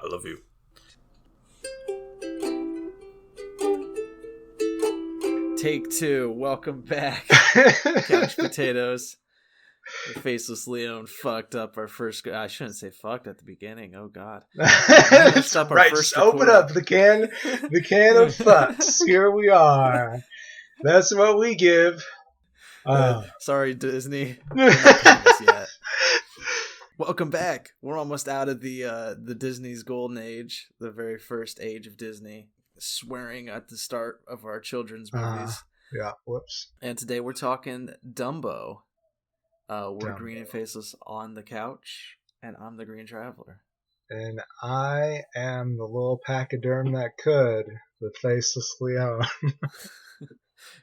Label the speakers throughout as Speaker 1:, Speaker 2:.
Speaker 1: I love you.
Speaker 2: Take two. Welcome back. Couch potatoes. The Faceless Leone fucked up our first... I shouldn't say fucked at the beginning. Oh, God.
Speaker 1: That's right. Just open up the can of fucks. Here we are. That's what we give.
Speaker 2: Sorry, Disney. We're not paying us yet. Welcome back. We're almost out of the Disney's golden age, the very first age of Disney, swearing at the start of our children's movies.
Speaker 1: Yeah, whoops.
Speaker 2: And today we're talking Dumbo. We're
Speaker 1: Dumbo.
Speaker 2: Green and Faceless on the couch, and I'm the Green Traveler.
Speaker 1: And I am the little pachyderm that could, the Faceless Leone.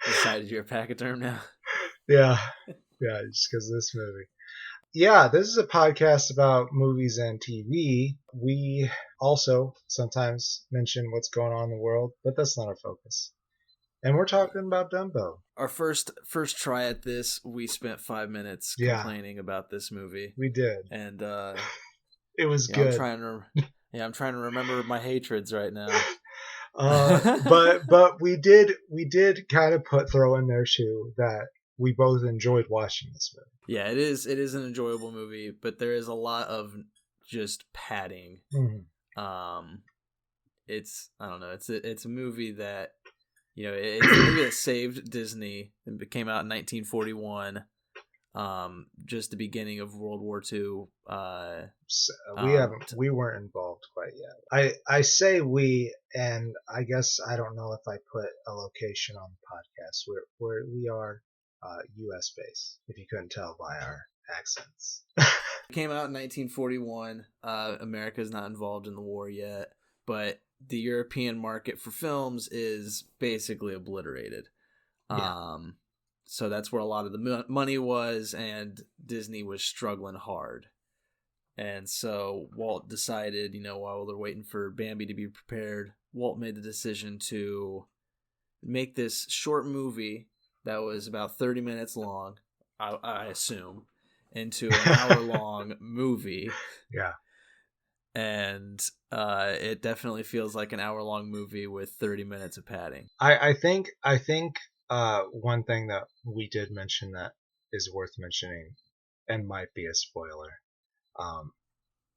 Speaker 2: Decided you're a pachyderm now?
Speaker 1: Yeah, just because of this movie. Yeah, this is a podcast about movies and TV. We also sometimes mention what's going on in the world, but that's not our focus. And we're talking about Dumbo.
Speaker 2: Our first try at this, we spent 5 minutes complaining about this movie.
Speaker 1: We did.
Speaker 2: And
Speaker 1: it was good.
Speaker 2: I'm trying to remember my hatreds right now.
Speaker 1: But we did kind of throw in there too that we both enjoyed watching this movie.
Speaker 2: Yeah, it is an enjoyable movie, but there is a lot of just padding. Mm-hmm. It's a movie that, it's a movie that saved Disney. It came out in 1941, just the beginning of World War II.
Speaker 1: We weren't involved quite yet. I say we, and I guess I don't know if I put a location on the podcast. We are U.S. based, if you couldn't tell by our accents.
Speaker 2: It came out in 1941. America's not involved in the war yet, but the European market for films is basically obliterated. Yeah. So that's where a lot of the money was, and Disney was struggling hard. And so Walt decided, while they're waiting for Bambi to be prepared, Walt made the decision to make this short movie that was about 30 minutes long, I assume, into an hour-long movie.
Speaker 1: Yeah.
Speaker 2: And it definitely feels like an hour-long movie with 30 minutes of padding.
Speaker 1: I think one thing that we did mention that is worth mentioning, and might be a spoiler,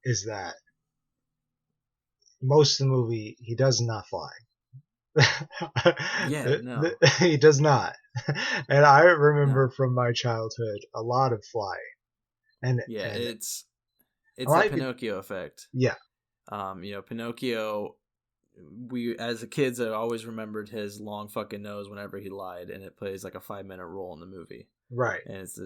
Speaker 1: is that most of the movie, he does not fly.
Speaker 2: Yeah, no.
Speaker 1: He does not. And I remember from my childhood a lot of flying.
Speaker 2: It's the Pinocchio effect.
Speaker 1: Yeah.
Speaker 2: Pinocchio, we as a kids I always remembered his long fucking nose whenever he lied, and it plays like a 5-minute role in the movie.
Speaker 1: Right.
Speaker 2: And it's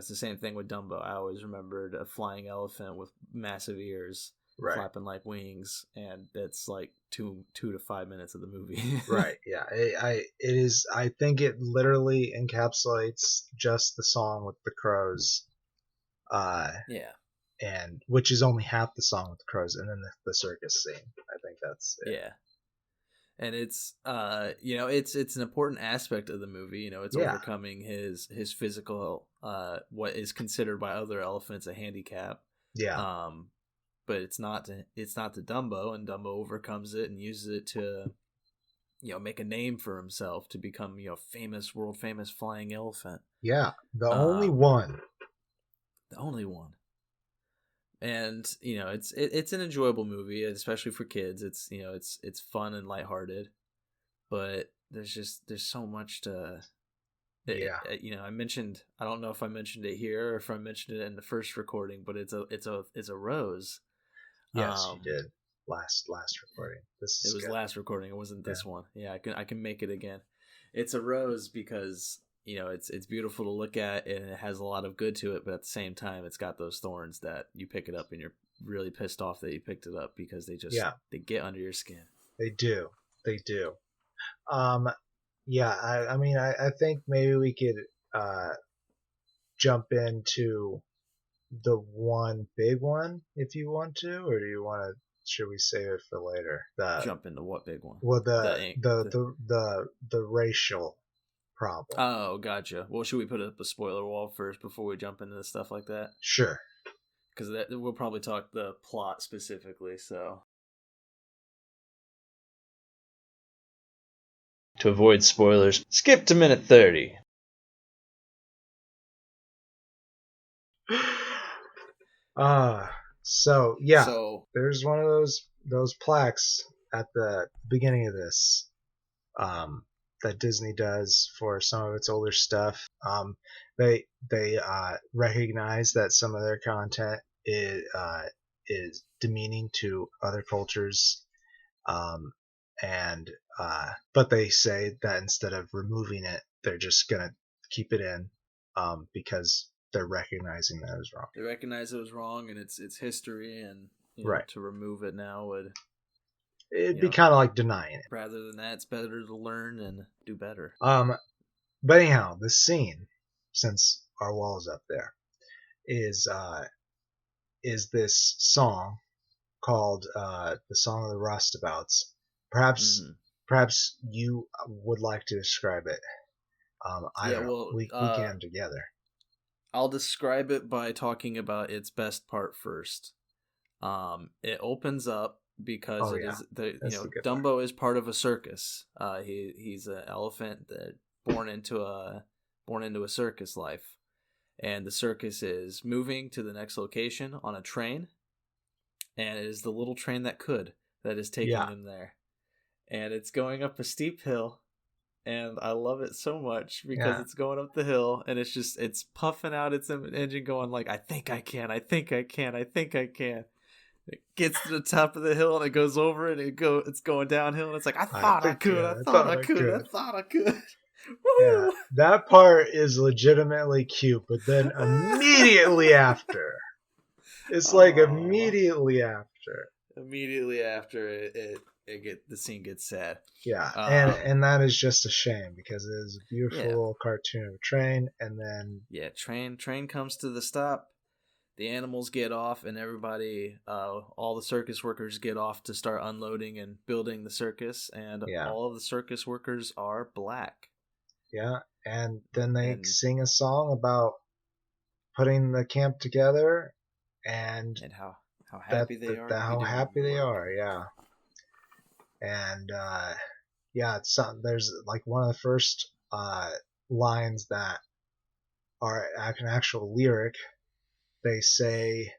Speaker 2: the same thing with Dumbo. I always remembered a flying elephant with massive ears. Right. Flapping like wings, and that's like 2 to 5 minutes of the movie.
Speaker 1: Right. Yeah. It is. I think it literally encapsulates just the song with the crows.
Speaker 2: Yeah.
Speaker 1: And which is only half the song with the crows, and then the circus scene. I think that's it.
Speaker 2: Yeah. And it's it's an important aspect of the movie. It's overcoming his physical what is considered by other elephants a handicap.
Speaker 1: Yeah.
Speaker 2: But it's not to Dumbo, and Dumbo overcomes it and uses it to, make a name for himself, to become, world famous flying elephant.
Speaker 1: Yeah, the only one.
Speaker 2: The only one. And it's an enjoyable movie, especially for kids. It's it's fun and lighthearted, but there's so much to. I mentioned. I don't know if I mentioned it here or if I mentioned it in the first recording, but it's a rose.
Speaker 1: Yes, you did last recording.
Speaker 2: It was last recording. It wasn't this one. Yeah, I can make it again. It's a rose because it's beautiful to look at, and it has a lot of good to it, but at the same time, it's got those thorns that you pick it up and you're really pissed off that you picked it up because they just they get under your skin.
Speaker 1: They do. Yeah. I think maybe we could jump into the one big one if you want to, or do you want to? Should we save it for later?
Speaker 2: Jump into what big one?
Speaker 1: Well, the racial problem.
Speaker 2: Oh, gotcha. Well, should we put up a spoiler wall first before we jump into stuff like that?
Speaker 1: Sure.
Speaker 2: Because we'll probably talk the plot specifically. So
Speaker 3: To avoid spoilers, skip to minute 30.
Speaker 1: So yeah,
Speaker 2: So
Speaker 1: there's one of those plaques at the beginning of this, that Disney does for some of its older stuff. They recognize that some of their content is demeaning to other cultures, and but they say that instead of removing it, they're just gonna keep it in, because they're recognizing that it was wrong.
Speaker 2: they recognize it was wrong and it's history, and
Speaker 1: Right.
Speaker 2: to remove it now would,
Speaker 1: It'd be kind of like denying it.
Speaker 2: rather than that, it's better to learn and do better.
Speaker 1: But anyhow, this scene, since our wall is up there, is this song called "The Song of the Roustabouts." Perhaps you would like to describe it. I don't know.
Speaker 2: Well,
Speaker 1: We can together.
Speaker 2: I'll describe it by talking about its best part first. It opens up because Dumbo is part of a circus. He's an elephant that born into a circus life, and the circus is moving to the next location on a train, and it is the little train that is taking him there, and it's going up a steep hill. And I love it so much because it's going up the hill and it's puffing out its engine, going like, I think I can. It gets to the top of the hill and it goes over and it's going downhill and it's like, I thought I could.
Speaker 1: Yeah, that part is legitimately cute, but then immediately after, it's like immediately after
Speaker 2: the scene gets sad.
Speaker 1: Yeah, and that is just a shame because it is a beautiful little cartoon of a train, and then
Speaker 2: train comes to the stop. The animals get off, and everybody, all the circus workers get off to start unloading and building the circus, and all of the circus workers are black.
Speaker 1: Yeah, and then they sing a song about putting the camp together, and
Speaker 2: how happy they are.
Speaker 1: How happy they are, yeah. And there's like one of the first lines that are an actual lyric. They say,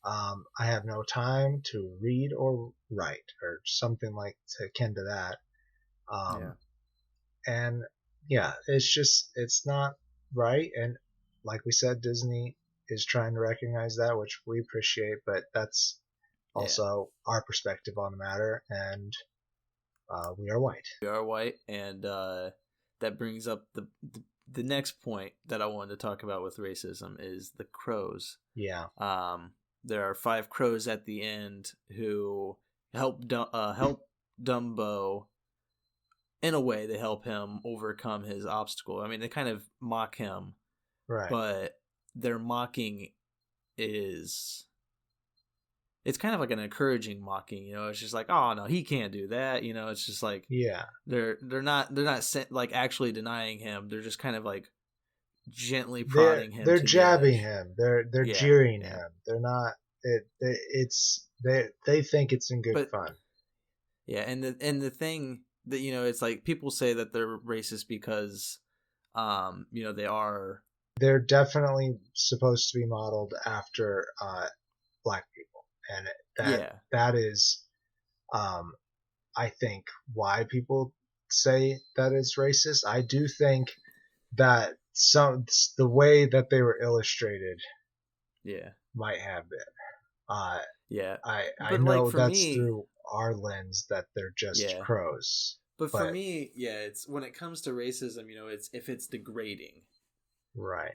Speaker 1: "I have no time to read or write," or something like akin to that. And it's not right. And like we said, Disney is trying to recognize that, which we appreciate. But that's also our perspective on the matter, and we are white.
Speaker 2: We are white, and that brings up the next point that I wanted to talk about with racism is the crows.
Speaker 1: Yeah.
Speaker 2: There are 5 crows at the end who help Dumbo. In a way, they help him overcome his obstacle. I mean, they kind of mock him,
Speaker 1: right?
Speaker 2: But their mocking it's kind of like an encouraging mocking, it's just like, oh no, he can't do that, it's just like, they're not like actually denying him. They're just kind of like gently prodding him.
Speaker 1: They're jabbing him. They're jeering him. They're not. They think it's in good fun.
Speaker 2: Yeah, and the thing that it's like people say that they're racist because, they are.
Speaker 1: They're definitely supposed to be modeled after black people. And that is, I think, why people say that it's racist. I do think that the way that they were illustrated, might have been. I know that's through our lens that they're just crows.
Speaker 2: But for me, it's when it comes to racism, it's if it's degrading.
Speaker 1: Right.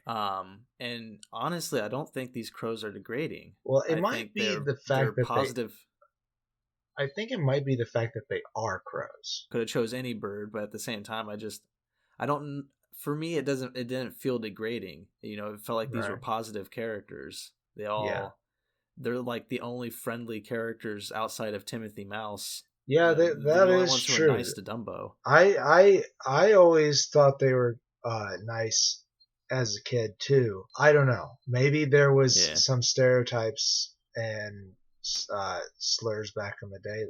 Speaker 2: And honestly, I don't think these crows are degrading.
Speaker 1: Well, it might be the fact that
Speaker 2: positive.
Speaker 1: I think it might be the fact that they are crows.
Speaker 2: Could have chose any bird, but at the same time, I don't. For me, it didn't feel degrading. It felt like these were positive characters. They're like the only friendly characters outside of Timothy Mouse.
Speaker 1: Yeah, that is true.
Speaker 2: Who were nice to Dumbo.
Speaker 1: I always thought they were nice as a kid too. I don't know. Maybe there was some stereotypes and slurs back in the day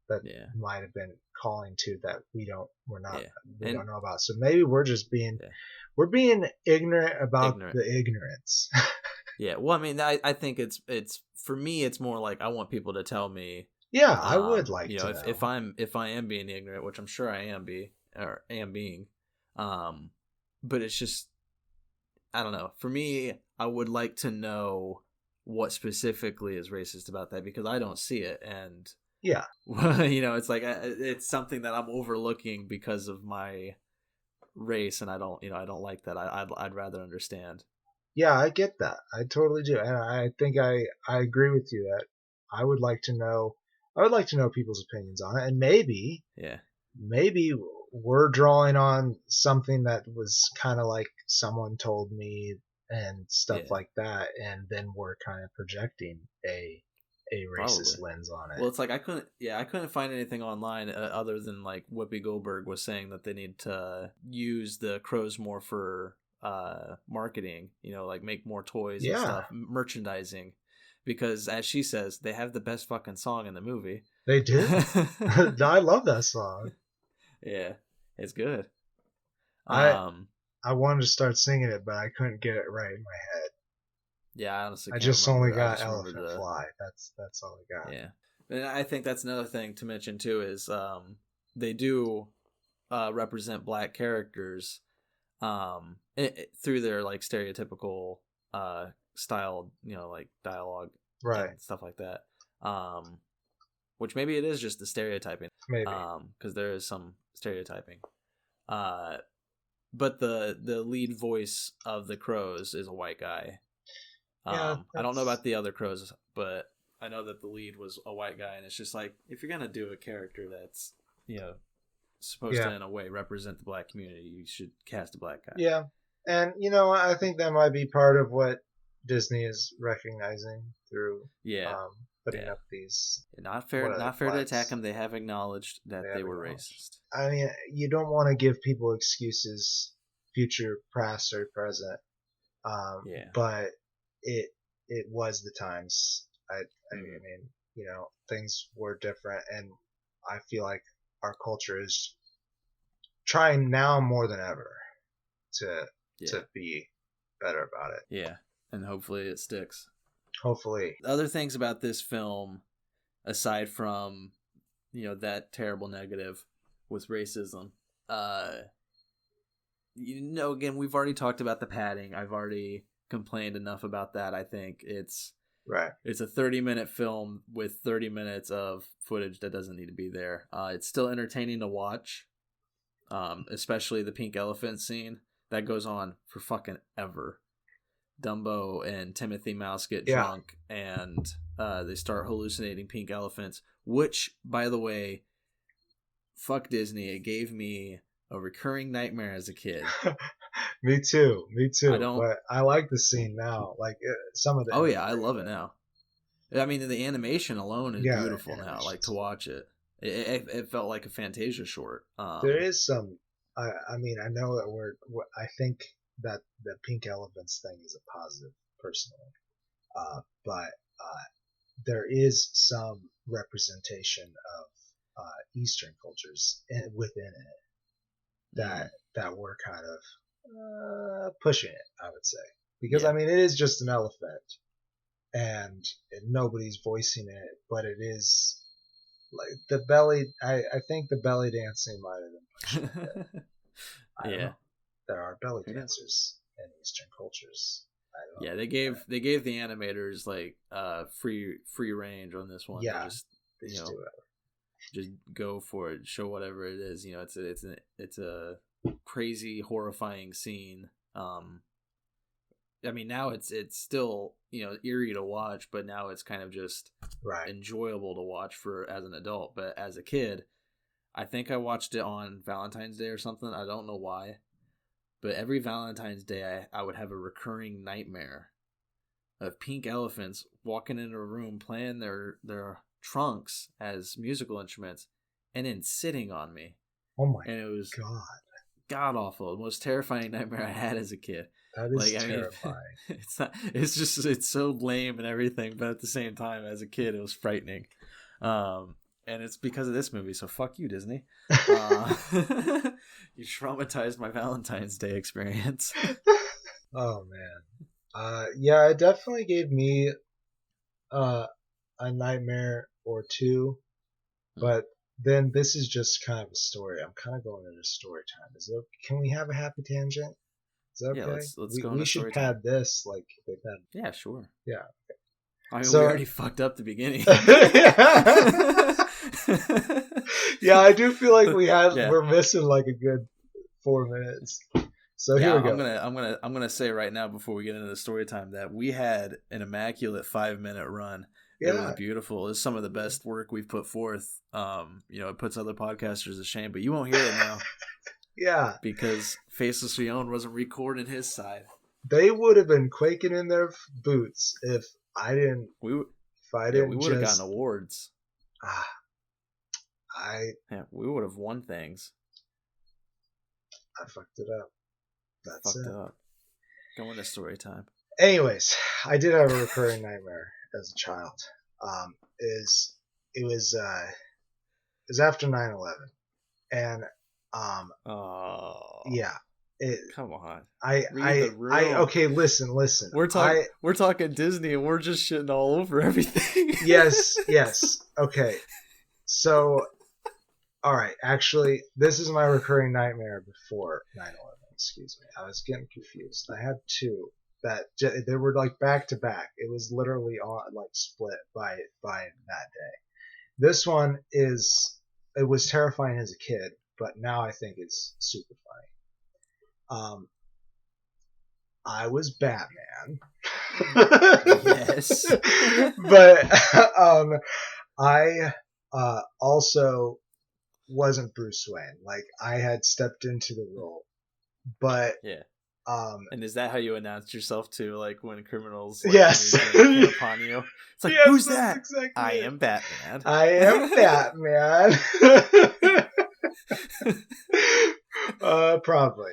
Speaker 1: that that
Speaker 2: Yeah.
Speaker 1: might have been calling to that we don't know about. So maybe we're just being ignorant about the ignorance.
Speaker 2: Yeah. Well, I mean, I think it's for me, it's more like I want people to tell me.
Speaker 1: Yeah, I would like
Speaker 2: to
Speaker 1: know.
Speaker 2: If I am being ignorant, which I'm sure I am being, but it's just, I don't know. For me, I would like to know what specifically is racist about that, because I don't see it, and
Speaker 1: yeah,
Speaker 2: it's like it's something that I'm overlooking because of my race, and I don't like that. I'd rather understand.
Speaker 1: Yeah, I get that. I totally do, and I think I agree with you that I would like to know people's opinions on it, and maybe we're drawing on something that was kind of like someone told me and stuff like that, and then we're kind of projecting a racist lens on it.
Speaker 2: Well, it's like I couldn't find anything online other than like Whoopi Goldberg was saying that they need to use the crows more for marketing, like make more toys and stuff, merchandising, because as she says, they have the best fucking song in the movie.
Speaker 1: They do. I love that song.
Speaker 2: Yeah, it's good.
Speaker 1: I wanted to start singing it, but I couldn't get it right in my head.
Speaker 2: Yeah, I honestly can't
Speaker 1: I just
Speaker 2: remember.
Speaker 1: only got Elephant Fly. That's all I got.
Speaker 2: Yeah, and I think that's another thing to mention too is they do represent black characters through their like stereotypical style, like dialogue, and stuff like that. Which maybe it is just the stereotyping.
Speaker 1: Maybe.
Speaker 2: Because there is some stereotyping. But the lead voice of the crows is a white guy. I don't know about the other crows, but I know that the lead was a white guy, and it's just like, if you're gonna do a character that's supposed to in a way represent the black community, you should cast a black guy.
Speaker 1: Yeah, and I think that might be part of what Disney is recognizing through putting up these.
Speaker 2: Not fair to attack them. They have acknowledged that they were racist.
Speaker 1: I mean, you don't want to give people excuses, future, past, or present. But it was the times. I mean, things were different, and I feel like our culture is trying now more than ever to be better about it.
Speaker 2: Yeah, and hopefully it sticks.
Speaker 1: Hopefully.
Speaker 2: Other things about this film, aside from that terrible negative with racism, again, we've already talked about the padding. I've already complained enough about that. I think it's a 30-minute film with 30 minutes of footage that doesn't need to be there. It's still entertaining to watch, especially the pink elephant scene that goes on for fucking ever. Dumbo and Timothy Mouse get drunk, and they start hallucinating pink elephants, which, by the way, fuck Disney, it gave me a recurring nightmare as a kid.
Speaker 1: Me too. But I like the scene now. Like some of the.
Speaker 2: Oh yeah, I love it now. I mean, the animation alone is beautiful now. Like to watch it, it felt like a Fantasia short.
Speaker 1: There is some. I mean, I know that I think that the pink elephants thing is a positive, personally. But there is some representation of Eastern cultures within it that we're kind of pushing it, I would say, because I mean, it is just an elephant, and nobody's voicing it, but it is like the belly. I think the belly dancing might have been pushing it. I don't know. There are belly dancers in Eastern cultures. I don't know.
Speaker 2: They gave the animators like free range on this one.
Speaker 1: Yeah,
Speaker 2: just just go for it. Show whatever it is. It's a crazy, horrifying scene. I mean, now it's still eerie to watch, but now it's kind of just enjoyable to watch as an adult. But as a kid, I think I watched it on Valentine's Day or something. I don't know why, but every Valentine's Day I would have a recurring nightmare of pink elephants walking into a room playing their trunks as musical instruments and then sitting on me.
Speaker 1: Oh my
Speaker 2: and it was
Speaker 1: god
Speaker 2: awful. The most terrifying nightmare I had as a kid.
Speaker 1: That is terrifying.
Speaker 2: It's so lame and everything, but at the same time, as a kid, it was frightening. And and it's because of this movie. So fuck you, Disney. You traumatized my Valentine's Day experience.
Speaker 1: Oh man. Yeah, it definitely gave me a nightmare or two, but then this is just kind of a story. I'm kind of going into story time. Can we have a happy tangent? Is that okay?
Speaker 2: Yeah, let's go into
Speaker 1: we should
Speaker 2: story
Speaker 1: pad
Speaker 2: time.
Speaker 1: this like they've had.
Speaker 2: Yeah, sure.
Speaker 1: Yeah. Okay.
Speaker 2: I mean,
Speaker 1: So,
Speaker 2: we already fucked up the beginning.
Speaker 1: Yeah, I do feel like we're missing like a good 4 minutes. So here we go.
Speaker 2: I'm gonna say right now before we get into the story time that we had an immaculate 5-minute run. Yeah. It was beautiful. It's some of the best work we've put forth. It puts other podcasters to shame, but you won't hear it now.
Speaker 1: Yeah.
Speaker 2: Because Faceless Leone wasn't recording his side.
Speaker 1: They would have been quaking in their boots if I didn't. We would have
Speaker 2: gotten awards. We would have won things.
Speaker 1: I fucked it up. That's
Speaker 2: fucked
Speaker 1: it.
Speaker 2: Up. Go into story time.
Speaker 1: Anyways, I did have a recurring nightmare as a child. It was after 9/11, and yeah.
Speaker 2: Come on.
Speaker 1: Okay, listen.
Speaker 2: We're talking Disney and we're just shitting all over everything.
Speaker 1: Yes. Okay. So, all right. Actually, this is my recurring nightmare before 9/11. Excuse me. I was getting confused. I had two that they were like back to back. It was literally on like split by that day. This one it was terrifying as a kid, but now I think it's super funny. I was Batman.
Speaker 2: Yes.
Speaker 1: But I also wasn't Bruce Wayne. Like I had stepped into the role. But
Speaker 2: yeah. And is that how you announced yourself too? Like when criminals
Speaker 1: yes
Speaker 2: come upon you? It's like, yes, who's that?
Speaker 1: Exactly
Speaker 2: I am Batman.
Speaker 1: I am Batman. Probably.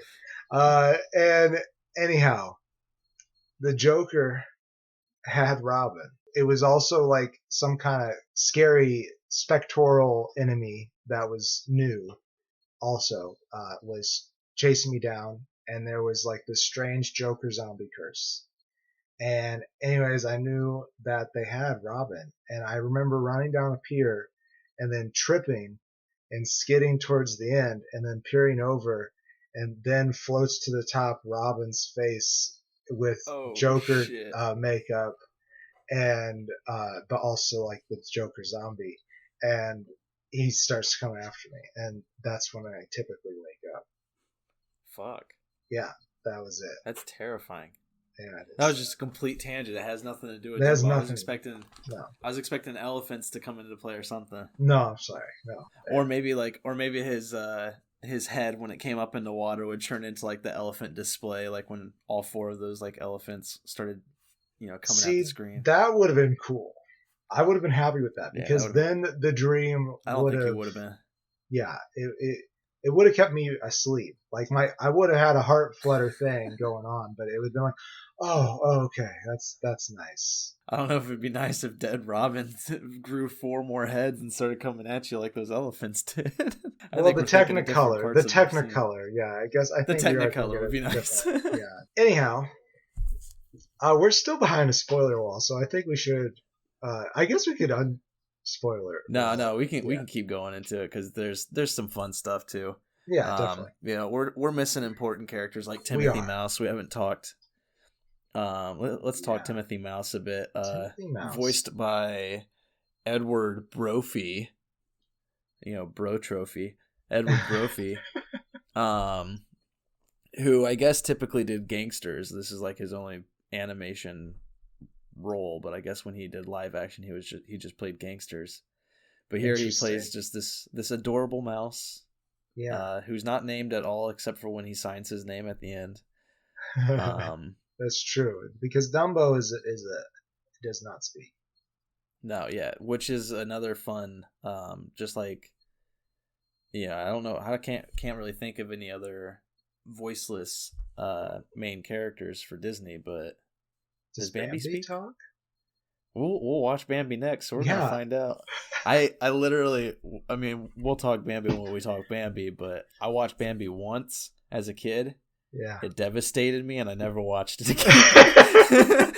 Speaker 1: And anyhow, the Joker had Robin. It was also like some kind of scary spectral enemy that was new. Also, was chasing me down, and there was like this strange Joker zombie curse. And anyways, I knew that they had Robin, and I remember running down a pier and then tripping and skidding towards the end and then peering over, and then floats to the top Robin's face with Joker makeup and but also like with Joker zombie, and he starts coming after me, and that's when I typically wake up.
Speaker 2: Fuck.
Speaker 1: Yeah, that was it.
Speaker 2: That's terrifying.
Speaker 1: Yeah,
Speaker 2: that was just a complete tangent. It has nothing to do with
Speaker 1: Dumbo.
Speaker 2: I was expecting elephants to come into play or something.
Speaker 1: No, I'm sorry. No.
Speaker 2: Or maybe his head when it came up in the water would turn into like the elephant display, like when all four of those like elephants started, coming out the screen.
Speaker 1: That would have been cool. I would have been happy with that because then the dream
Speaker 2: I don't think it would have been.
Speaker 1: Yeah, it would have kept me asleep. Like I would have had a heart flutter thing going on, but it would have been like, oh, okay, that's nice.
Speaker 2: I don't know if it'd be nice if dead Robin grew 4 more heads and started coming at you like those elephants did.
Speaker 1: Well, the Technicolor, yeah, I guess I think
Speaker 2: the Technicolor would be nice.
Speaker 1: Yeah. Anyhow, we're still behind a spoiler wall, so I think we should. I guess we could unspoiler.
Speaker 2: No, we can keep going into it because there's some fun stuff too.
Speaker 1: Yeah, definitely.
Speaker 2: We're missing important characters like Timothy Mouse. We haven't talked. Let's talk Timothy Mouse a bit. Voiced by Edward Brophy. Bro Trophy. Edward Brophy. Who I guess typically did gangsters. This is like his only animation role, but I guess when he did live action he just played gangsters. But here he plays just this adorable mouse.
Speaker 1: Yeah.
Speaker 2: Who's not named at all except for when he signs his name at the end.
Speaker 1: That's true, because Dumbo does not speak.
Speaker 2: No, yeah, which is another fun. Just like, I don't know. I can't really think of any other voiceless main characters for Disney, but
Speaker 1: does Bambi speak? Talk?
Speaker 2: We'll watch Bambi next, so we're gonna
Speaker 1: Yeah.
Speaker 2: find out. I literally, I mean, we'll talk Bambi when we talk Bambi, but I watched Bambi once as a kid.
Speaker 1: Yeah.
Speaker 2: It devastated me, and I never watched it again.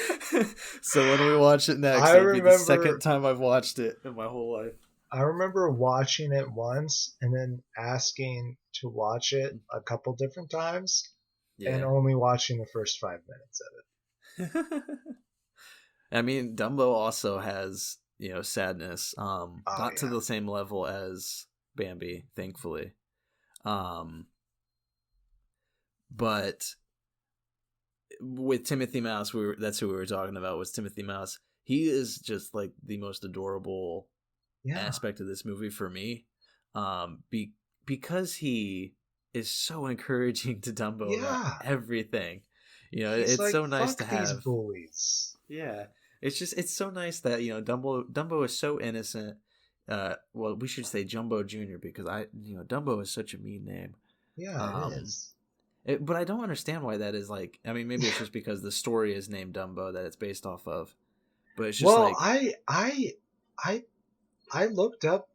Speaker 2: So when we watch it next, it'll be the second time I've watched it in my whole life.
Speaker 1: I remember watching it once and then asking to watch it a couple different times, and only watching the first 5 minutes of it.
Speaker 2: I mean, Dumbo also has, sadness. Not to the same level as Bambi, thankfully. But with Timothy Mouse, that's who we were talking about, was Timothy Mouse. He is just like the most adorable aspect of this movie for me. Because he is so encouraging to Dumbo about everything. He's it's like, so nice to have
Speaker 1: these bullies.
Speaker 2: Yeah. It's so nice that, Dumbo is so innocent. Well, we should say Jumbo Jr. because Dumbo is such a mean name.
Speaker 1: Yeah, it is.
Speaker 2: But I don't understand why that is like. I mean, maybe it's just because the story is named Dumbo that it's based off of. But it's just
Speaker 1: I looked up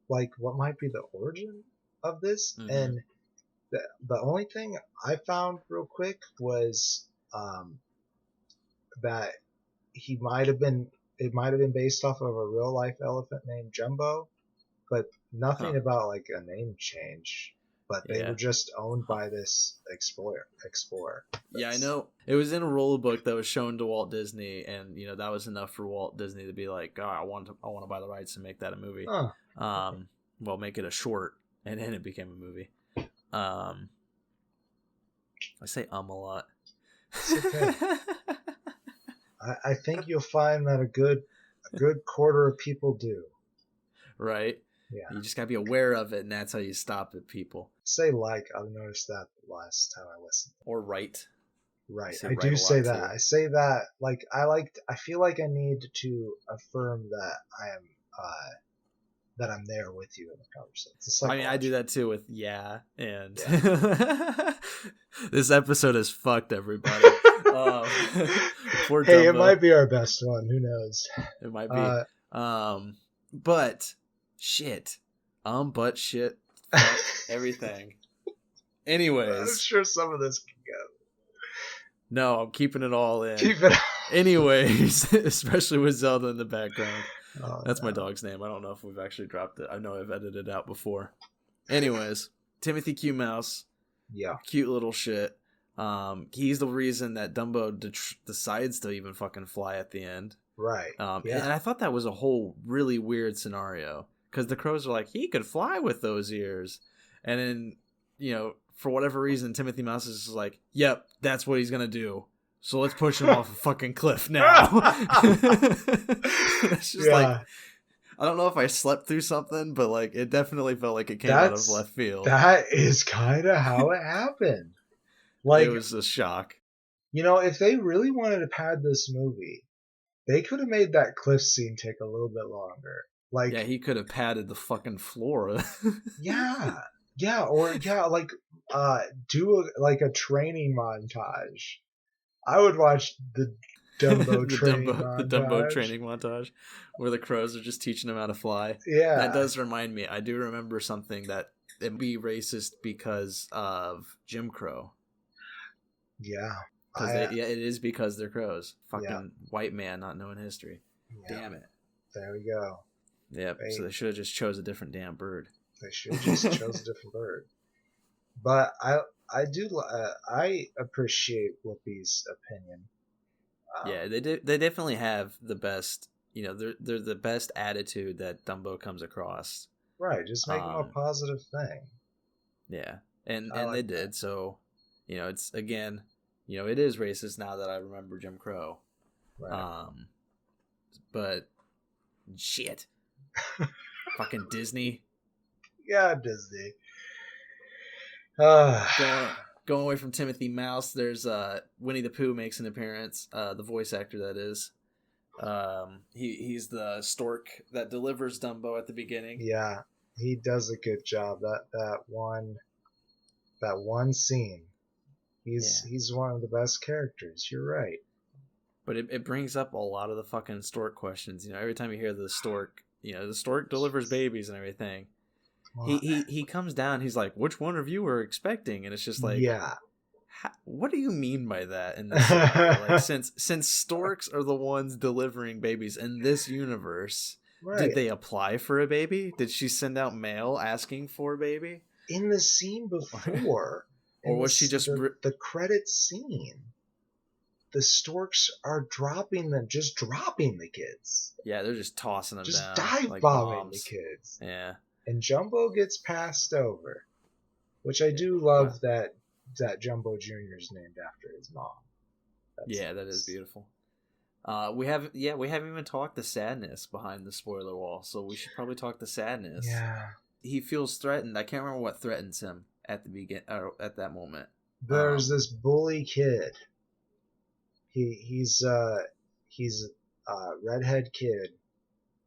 Speaker 1: like what might be the origin of this, and the only thing I found real quick was that it might have been based off of a real life elephant named Jumbo, but nothing about like a name change. But they were just owned by this explorer.
Speaker 2: Yeah, I know. It was in a rule book that was shown to Walt Disney, and that was enough for Walt Disney to be like, I want to buy the rights to make that a movie. Well, make it a short, and then it became a movie. I say a lot.
Speaker 1: It's okay. I think you'll find that a good quarter of people do.
Speaker 2: Right? Yeah. You just gotta be aware of it, and that's how you stop it, people.
Speaker 1: Say I've noticed that the last time I listened.
Speaker 2: Or write.
Speaker 1: Right. I do say that. Too. I say that I feel like I need to affirm that that I'm there with you in the conversation.
Speaker 2: I mean, I do that too with and this episode is fucked, everybody. Poor
Speaker 1: hey,
Speaker 2: Dumbo.
Speaker 1: It might be our best one. Who knows?
Speaker 2: It might be. But shit. But shit. Fuck everything. Anyways.
Speaker 1: I'm sure some of this can go.
Speaker 2: No, I'm keeping it all in.
Speaker 1: Keep it.
Speaker 2: Anyways, especially with Zelda in the background. That's my dog's name. I don't know if we've actually dropped it. I know I've edited it out before. Anyways, Timothy Q. Mouse.
Speaker 1: Yeah.
Speaker 2: Cute little shit. He's the reason that Dumbo decides to even fucking fly at the end.
Speaker 1: Right.
Speaker 2: And I thought that was a whole really weird scenario. Because the crows are like, he could fly with those ears. And then, for whatever reason, Timothy Mouse is just like, yep, that's what he's going to do. So let's push him off a fucking cliff now. It's just like, I don't know if I slept through something, but like it definitely felt like it came out of left field.
Speaker 1: That is kind of how it happened. Like,
Speaker 2: it was a shock.
Speaker 1: If they really wanted to pad this movie, they could have made that cliff scene take a little bit longer. Like,
Speaker 2: yeah, he could have padded the fucking floor. Do a training montage. I would watch the Dumbo training montage where the crows are just teaching him how to fly.
Speaker 1: Yeah.
Speaker 2: That does remind me. I do remember something that it would be racist because of Jim Crow.
Speaker 1: Yeah.
Speaker 2: It is because they're crows. Fucking white man not knowing history. Yeah. Damn it.
Speaker 1: There we go.
Speaker 2: Yep. So they should have just chose a different damn bird.
Speaker 1: They should have just chose a different bird. But I appreciate Whoopi's opinion.
Speaker 2: Yeah, they definitely have the best. They're the best attitude that Dumbo comes across.
Speaker 1: Right, just make them a positive thing.
Speaker 2: Yeah, and they did. So, it's again, it is racist now that I remember Jim Crow.
Speaker 1: Right.
Speaker 2: But shit, fucking Disney.
Speaker 1: Yeah, Disney.
Speaker 2: Going away from Timothy Mouse, there's Winnie the Pooh makes an appearance. The voice actor, that is. He's the stork that delivers Dumbo at the beginning.
Speaker 1: Yeah, he does a good job. That one scene. He's one of the best characters. You're right.
Speaker 2: But it brings up a lot of the fucking stork questions. You know, every time you hear the stork, you know, the stork delivers babies and everything. He comes down. He's like, "Which one of you are expecting?" And it's just like,
Speaker 1: yeah.
Speaker 2: What do you mean by that in this scenario? Like, since storks are the ones delivering babies in this universe,
Speaker 1: Right.
Speaker 2: Did they apply for a baby? Did she send out mail asking for a baby?
Speaker 1: In the scene before,
Speaker 2: or was she just
Speaker 1: the credit scene? The storks are dropping the kids.
Speaker 2: Yeah, they're just tossing them
Speaker 1: just
Speaker 2: down.
Speaker 1: Just dive
Speaker 2: like
Speaker 1: bombing
Speaker 2: bombs.
Speaker 1: the kids.
Speaker 2: Yeah.
Speaker 1: And Jumbo gets passed over, which I do love that Jumbo Jr. is named after his mom.
Speaker 2: That is beautiful. We haven't even talked the sadness behind the spoiler wall, so we should probably talk the sadness.
Speaker 1: Yeah.
Speaker 2: He feels threatened. I can't remember what threatens him at that moment.
Speaker 1: There's this bully kid. He's a redhead kid,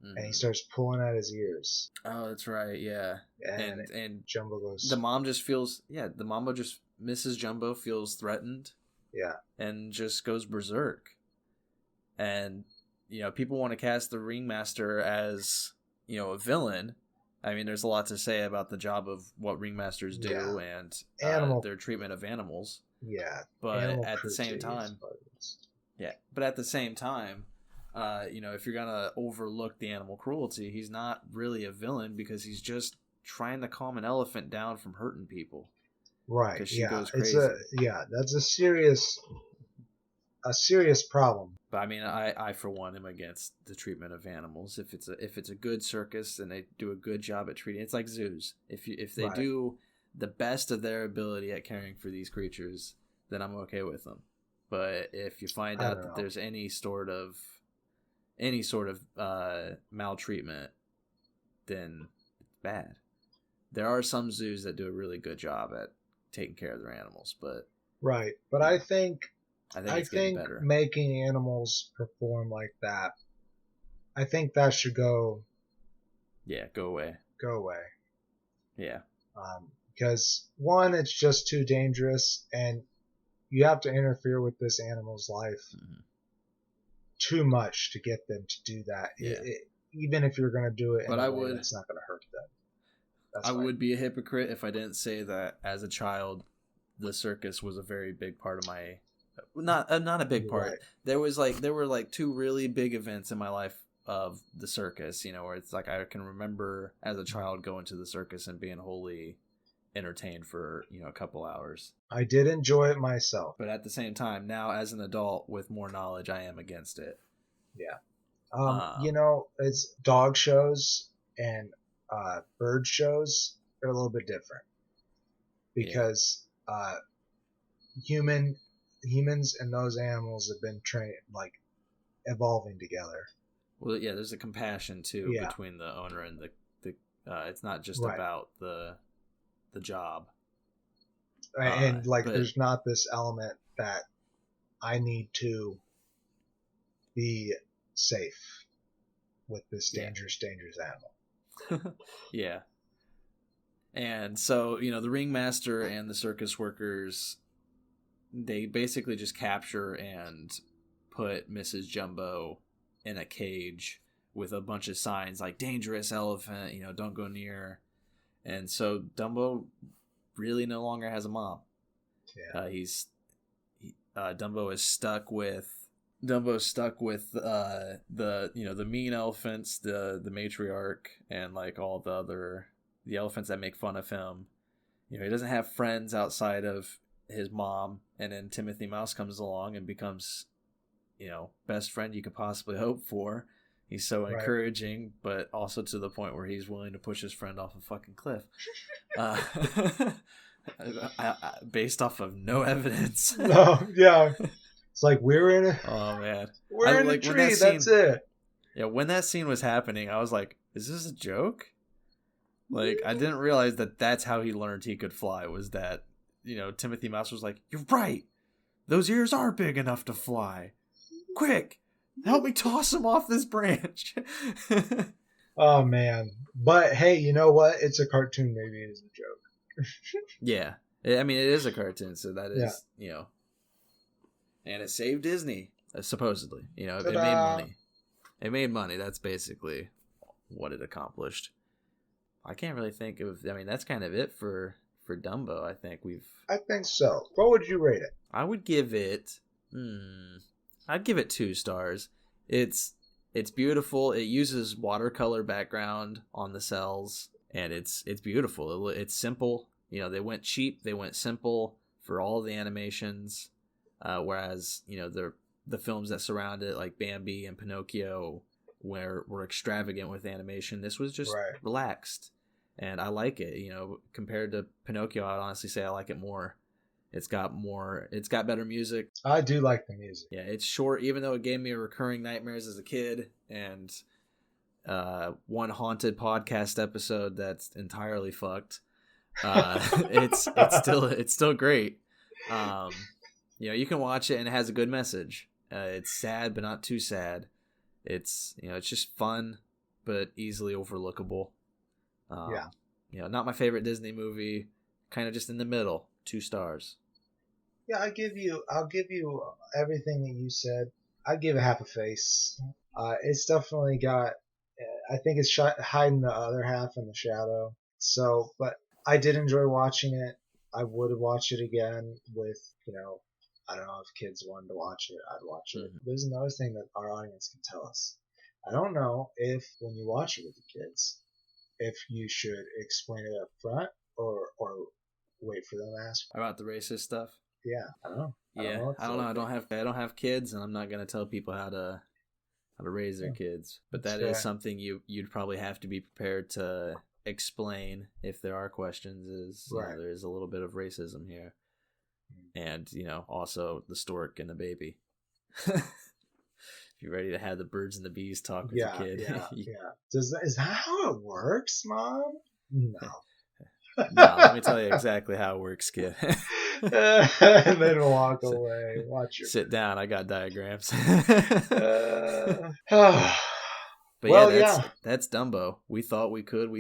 Speaker 1: and he starts pulling at his ears.
Speaker 2: Oh, that's right. Yeah. And
Speaker 1: Jumbo goes.
Speaker 2: The mom just feels. Yeah, the mama just Mrs. Jumbo feels threatened.
Speaker 1: Yeah.
Speaker 2: And just goes berserk. And you know, people want to cast the ringmaster as, you know, a villain. I mean, there's a lot to say about the job of what ringmasters do and their treatment of animals.
Speaker 1: Yeah.
Speaker 2: But at the same time, you know, if you're gonna overlook the animal cruelty, he's not really a villain because he's just trying to calm an elephant down from hurting people.
Speaker 1: Right.
Speaker 2: Because she goes crazy.
Speaker 1: That's a serious problem.
Speaker 2: But I mean, I for one am against the treatment of animals. If it's a good circus and they do a good job at treating, it's like zoos. If they do the best of their ability at caring for these creatures, then I'm okay with them. But if you find out that there's any sort of maltreatment, then it's bad. There are some zoos that do a really good job at taking care of their animals, but
Speaker 1: I think
Speaker 2: better.
Speaker 1: Making animals perform like that, I think that should go.
Speaker 2: Yeah, go away. Yeah.
Speaker 1: Because one, it's just too dangerous, and you have to interfere with this animal's life too much to get them to do that.
Speaker 2: Yeah.
Speaker 1: Even if you're going to do it,
Speaker 2: but
Speaker 1: it's not going to hurt them.
Speaker 2: I would be a hypocrite if I didn't say that as a child, the circus was a very big part of my. Not a big part.
Speaker 1: Right.
Speaker 2: There were two really big events in my life of the circus, you know, where it's like I can remember as a child going to the circus and being wholly entertained for, you know, a couple hours.
Speaker 1: I did enjoy it myself.
Speaker 2: But at the same time, now as an adult with more knowledge, I am against it.
Speaker 1: Yeah. You know, it's dog shows and bird shows are a little bit different because humans and those animals have been trained, like, evolving together.
Speaker 2: Well, yeah, there's a compassion too between the owner and the it's not just about the job.
Speaker 1: And there's not this element that I need to be safe with this dangerous animal.
Speaker 2: Yeah. And so, you know, the ringmaster and the circus workers, they basically just capture and put Mrs. Jumbo in a cage with a bunch of signs like dangerous elephant, you know, don't go near. And so Dumbo really no longer has a mom. Yeah. Dumbo's stuck with the mean elephants, the matriarch, and like all the elephants that make fun of him. You know, he doesn't have friends outside of his mom, and then Timothy Mouse comes along and becomes, you know, best friend you could possibly hope for. He's so encouraging, but also to the point where he's willing to push his friend off a fucking cliff. Based off of no evidence.
Speaker 1: No, yeah. It's like we're in a tree, that's it.
Speaker 2: Yeah, when that scene was happening, I was like, is this a joke? Like, I didn't realize that that's how he learned he could fly, was that, you know, Timothy Mouse was like, you're right. Those ears are big enough to fly. Quick, help me toss him off this branch.
Speaker 1: Oh, man. But, hey, you know what? It's a cartoon. Maybe it is a joke.
Speaker 2: Yeah. I mean, it is a cartoon, so that is, you know. And it saved Disney. supposedly. You know, it
Speaker 1: Ta-da!
Speaker 2: made money. It made money. That's basically what it accomplished. I can't really think of. I mean, that's kind of it for Dumbo. I
Speaker 1: think so. What would you rate it?
Speaker 2: I would give it. I'd give it 2 stars. It's beautiful. It uses watercolor background on the cells, and it's beautiful. It's simple. You know, they went cheap. They went simple for all the animations, whereas you know the films that surround it, like Bambi and Pinocchio, were extravagant with animation. This was just relaxed, and I like it. You know, compared to Pinocchio, I'd honestly say I like it more. It's got better music.
Speaker 1: I do like the music.
Speaker 2: Yeah, it's short, even though it gave me recurring nightmares as a kid, and one haunted podcast episode that's entirely fucked. It's still great. You know, you can watch it and it has a good message. It's sad but not too sad. It's just fun but easily overlookable. You know, not my favorite Disney movie. Kind of just in the middle. 2 stars.
Speaker 1: Yeah, I'll give you everything that you said. I'd give it half a face. It's definitely got. I think it's hiding the other half in the shadow. So, but I did enjoy watching it. I would have watched it again with, I don't know if kids wanted to watch it. I'd watch it. There's another thing that our audience can tell us. I don't know if when you watch it with the kids, if you should explain it up front or wait for them to ask
Speaker 2: about the racist stuff.
Speaker 1: Yeah, I don't know.
Speaker 2: I don't know. I don't have kids, and I'm not gonna tell people how to raise their kids. But that is something you'd probably have to be prepared to explain if there are questions. There is a little bit of racism here, and also the stork and the baby. If you're ready to have the birds and the bees talk with your kid,
Speaker 1: is that how it works, Mom? No.
Speaker 2: No, let me tell you exactly how it works, kid.
Speaker 1: And then walk away. Watch your
Speaker 2: sit down. I got diagrams.
Speaker 1: But
Speaker 2: that's Dumbo. We thought we could.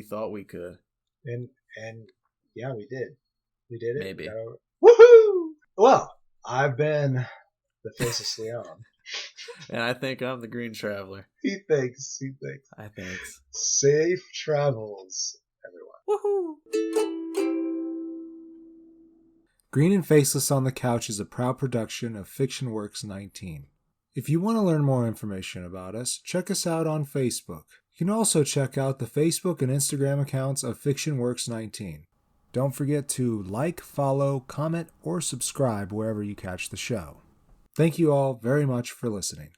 Speaker 1: And yeah, we did. We did it.
Speaker 2: Maybe.
Speaker 1: Woohoo! Well, I've been the Faceless Leone.
Speaker 2: And I think I'm the Green Traveler.
Speaker 1: He thinks.
Speaker 2: I think.
Speaker 1: Safe travels, everyone.
Speaker 2: Woohoo!
Speaker 4: Green and Faceless on the Couch is a proud production of Fiction Works 19. If you want to learn more information about us, check us out on Facebook. You can also check out the Facebook and Instagram accounts of Fiction Works 19. Don't forget to like, follow, comment, or subscribe wherever you catch the show. Thank you all very much for listening.